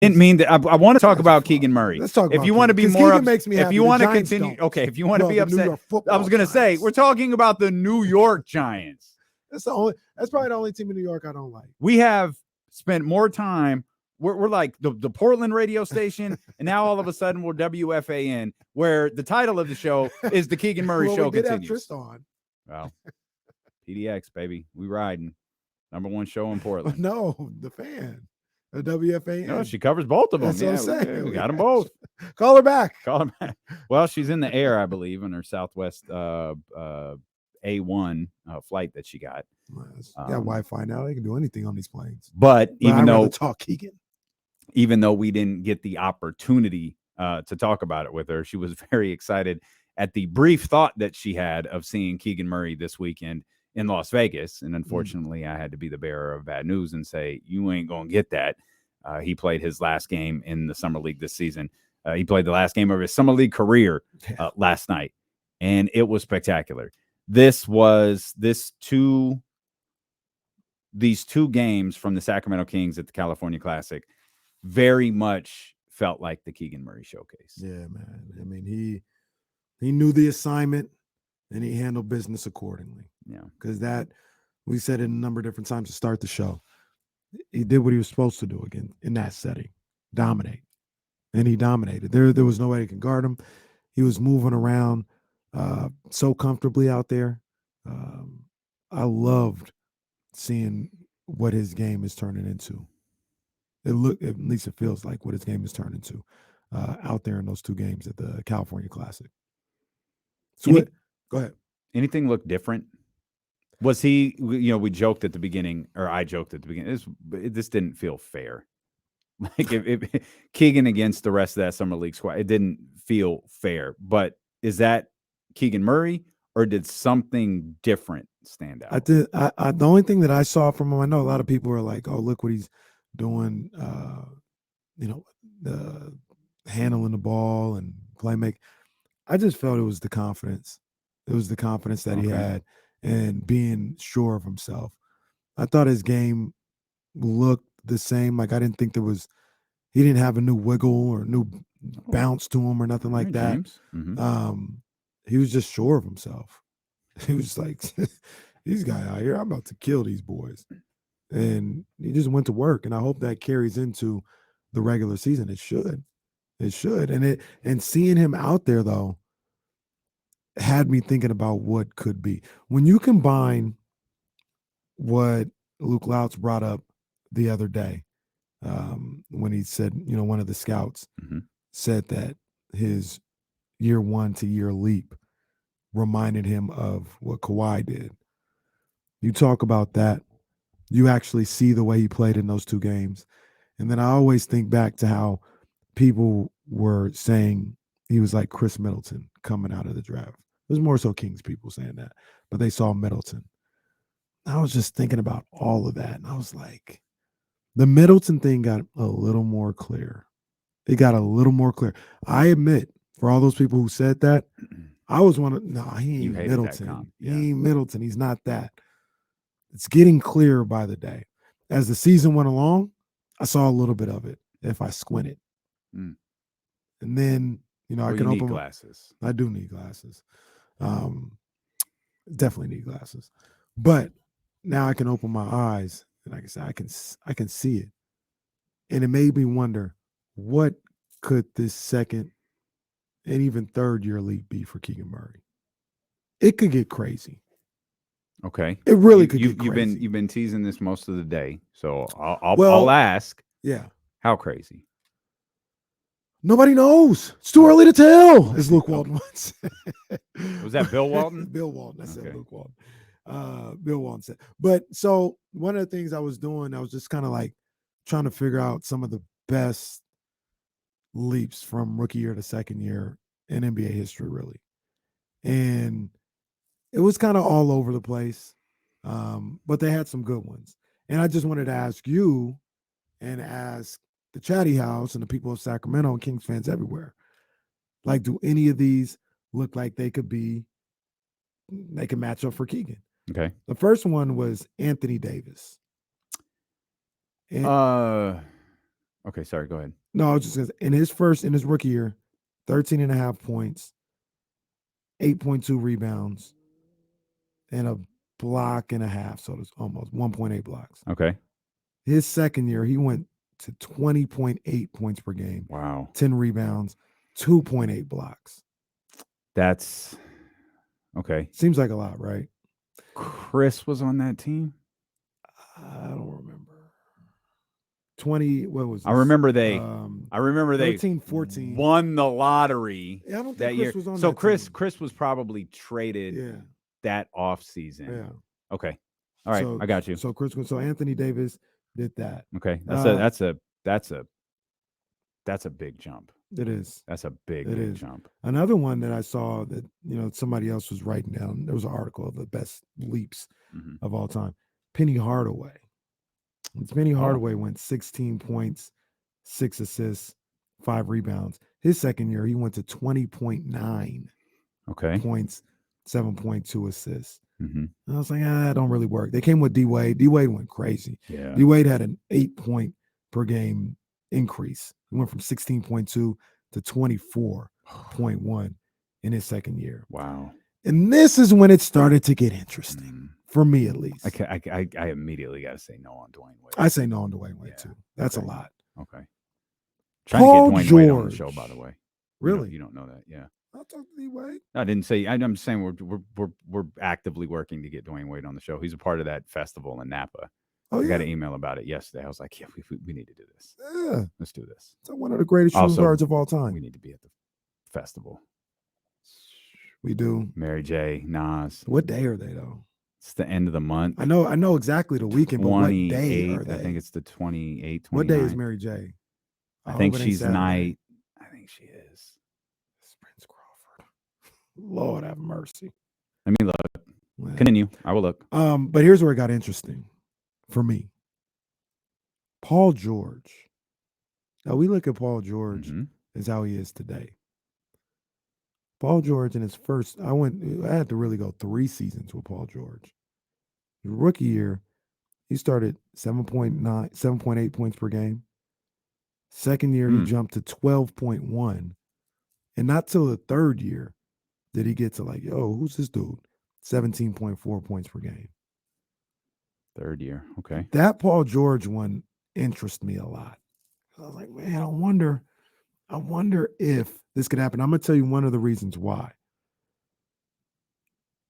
Didn't mean that. I want to talk about Keegan Murray. Let's talk about if you want to be more Keegan makes me happy. If you want to Giants continue, don't. okay. If you want to be upset, I was going to say we're talking about the New York Giants. That's probably the only team in New York I don't like. We have spent more time. We're like the Portland radio station, and now all of a sudden we're WFAN, where the title of the show is the Keegan Murray Show we did continues. Have Tristan. Well, PDX baby, we riding. Number one show in Portland. No, the fan. The WFAN. No, she covers both of them. That's what I'm saying. We got them both. Call her back. Well, she's in the air, I believe, on her Southwest A1 flight that she got. Got Wi-Fi now. They can do anything on these planes. But even though talk Keegan, even though we didn't get the opportunity to talk about it with her, she was very excited at the brief thought that she had of seeing Keegan Murray this weekend in Las Vegas. And unfortunately, I had to be the bearer of bad news and say, you ain't going to get that. He played his last game in the Summer League this season. He played the last game of his Summer League career last night, and it was spectacular. These two games from the Sacramento Kings at the California Classic very much felt like the Keegan Murray showcase. Yeah, man. I mean, he knew the assignment and he handled business accordingly. Yeah. Because we said it a number of different times to start the show. He did what he was supposed to do again in that setting. Dominate. And he dominated. There was nobody that can guard him. He was moving around so comfortably out there. I loved seeing what his game is turning into. At least it feels like what his game is turning into out there in those two games at the California Classic. So go ahead. Anything look different? Was he, we joked at the beginning, or I joked at the beginning, this didn't feel fair. Like if Keegan against the rest of that Summer League squad, it didn't feel fair. But is that Keegan Murray, or did something different stand out? The only thing that I saw from him, I know a lot of people are like, oh, look what he's doing, the handling the ball and playmaking. I just felt it was the confidence. It was the confidence that he had and being sure of himself. I thought his game looked the same. Like, I didn't think he didn't have a new wiggle or new bounce to him or nothing like that. Mm-hmm. He was just sure of himself. He was like, these guys out here, I'm about to kill these boys. And he just went to work. And I hope that carries into the regular season. It should. And seeing him out there, though, had me thinking about what could be. When you combine what Luke Loutz brought up the other day, when he said, one of the scouts said that his year 1 to year leap reminded him of what Kawhi did. You talk about that, you actually see the way he played in those two games. And then I always think back to how people were saying he was like Chris Middleton coming out of the draft. There's more so Kings people saying that, but they saw Middleton. I was just thinking about all of that, and I was like, the Middleton thing got a little more clear. It got a little more clear. I admit, for all those people who said that, I was one of, he ain't Middleton. Yeah. He ain't Middleton. He's not that. It's getting clearer by the day. As the season went along, I saw a little bit of it if I squinted. And then, I can open glasses. I do need glasses. Definitely need glasses. But now I can open my eyes and like I said, I can see it. And it made me wonder, what could this second and even third year leap be for Keegan Murray? It could get crazy. Okay. It really could get crazy. You've been teasing this most of the day. So I'll ask. Yeah. How crazy? Nobody knows. It's too early to tell, as Luke Walton once said. Was that Bill Walton? Bill Walton. I said Luke Walton. Bill Walton said. But so one of the things I was doing, I was just kind of like trying to figure out some of the best leaps from rookie year to second year in NBA history, really. And it was kind of all over the place, but they had some good ones. And I just wanted to ask you and ask the Chatty House and the people of Sacramento and Kings fans everywhere, like, do any of these look like they can match up for Keegan? Okay. The first one was Anthony Davis. Okay. Okay, sorry. Go ahead. No, I was just gonna say, in his rookie year, 13.5 points, 8.2 rebounds, and a block and a half. So it's almost 1.8 blocks. Okay. His second year, he went to 20.8 points per game, Wow. 10 rebounds, 2.8 blocks. That's okay. Seems like a lot, right? Chris was on that team. I don't remember. 20, what was this? I remember they 13, 14. won the lottery Yeah, I don't think that Chris year. was on So that Chris team. was probably traded Yeah, that off season. yeah. Okay. All right, So I got you. So Anthony Davis did that. Okay. That's a big jump. It is. That's a big jump. Another one that I saw that, somebody else was writing down. There was an article of the best leaps of all time. Penny Hardaway. Penny Hardaway went 16 points, 6 assists, 5 rebounds. His second year, he went to 20.9 points, 7.2 assists. And I was like, that don't really work. They came with D-Wade. D-Wade went crazy. Yeah. D-Wade had an 8-point per game increase. He went from 16.2 to 24.1 in his second year. Wow. And this is when it started to get interesting, for me at least. I immediately got to say no on Dwayne Wade. I say no on Dwayne Wade, too. That's a lot. Okay. Trying Paul to get Dwayne Wade on the show, by the way. Really? You don't know that, yeah. I'll talk to D-Wade. I didn't say. I'm just saying we're actively working to get Dwayne Wade on the show. He's a part of that festival in Napa. I got an email about it yesterday. I was like, yeah, we need to do this. Yeah. Let's do this. It's one of the greatest shooting guards of all time. We need to be at the festival. We do. Mary J, Nas. What day are they, though? It's the end of the month. I know exactly the weekend, but what day are they? I think it's the 28th, 29th. What day is Mary J? I think she's night. I think she is. Prince Crawford. Lord have mercy. Let me look. Well, continue. I will look. But here's where it got interesting for me. Paul George. Now we look at Paul George as how he is today. Paul George in his first, I had to really go 3 seasons with Paul George. His rookie year, he started 7.8 points per game. Second year, he jumped to 12.1. And not till the third year did he get to who's this dude? 17.4 points per game. Third year, okay. That Paul George one interests me a lot. I was like, man, I wonder if this could happen. I'm going to tell you one of the reasons why.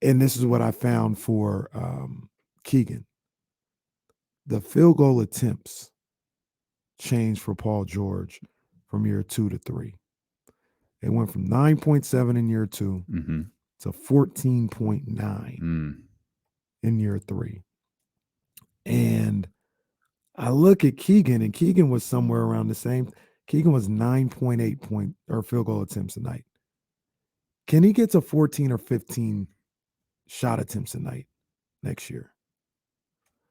And this is what I found for Keegan. The field goal attempts changed for Paul George from year 2 to 3. It went from 9.7 in year 2 to 14.9 in year 3. And I look at Keegan, and Keegan was somewhere around the same. Keegan was 9.8 field goal attempts a night. Can he get to 14 or 15 shot attempts a night next year?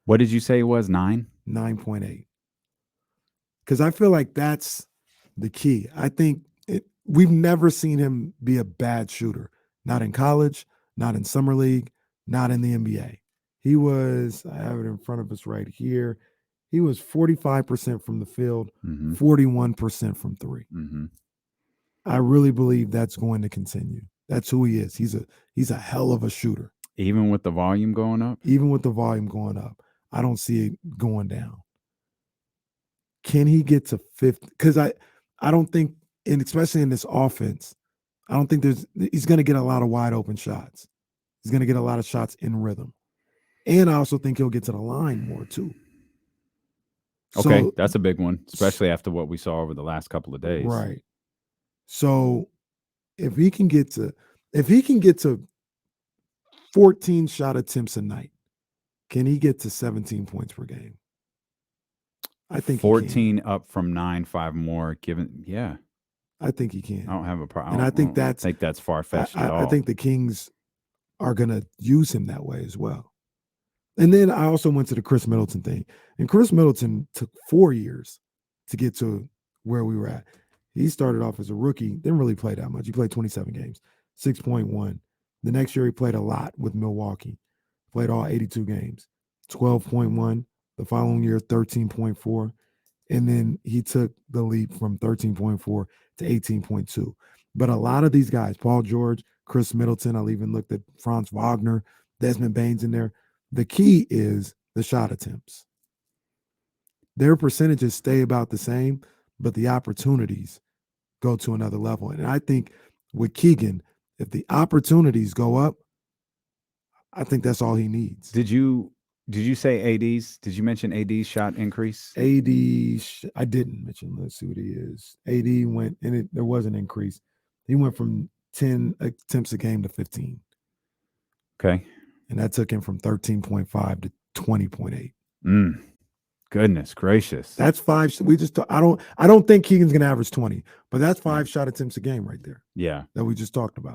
What did you say it was? 9? 9.8. Because I feel like that's the key. I think we've never seen him be a bad shooter. Not in college, not in summer league, not in the NBA. He was, I have it in front of us right here. He was 45% from the field, 41% from 3. I really believe that's going to continue. That's who he is. He's a hell of a shooter. Even with the volume going up? Even with the volume going up. I don't see it going down. Can he get to 50? Because I don't think, and especially in this offense, I don't think he's going to get a lot of wide open shots. He's going to get a lot of shots in rhythm. And I also think he'll get to the line more too. Okay, so, that's a big one, especially after what we saw over the last couple of days. Right. So if he can get to 14 shot attempts a night, can he get to 17 points per game? I think 14 up from 9, 5 more. Yeah. I think he can. I don't have a problem. And I think that's far-fetched at all. I think the Kings are going to use him that way as well. And then I also went to the Chris Middleton thing. And Chris Middleton took 4 years to get to where we were at. He started off as a rookie, didn't really play that much. He played 27 games, 6.1. The next year he played a lot with Milwaukee, played all 82 games, 12.1. The following year, 13.4, And then he took the leap from 13.4 to 18.2. But a lot of these guys, Paul George, Chris Middleton, I'll even looked at Franz Wagner, Desmond Baines in there. The key is the shot attempts. Their percentages stay about the same, but the opportunities go to another level. And I think with Keegan, if the opportunities go up, I think that's all he needs. Did you say AD's? Did you mention AD's shot increase? AD, I didn't mention. Let's see what he is. AD went, and there was an increase. He went from 10 attempts a game to 15. Okay. And that took him from 13.5 to 20.8. Goodness gracious. That's 5. I don't think Keegan's gonna average 20, but that's 5 shot attempts a game right there. Yeah. That we just talked about.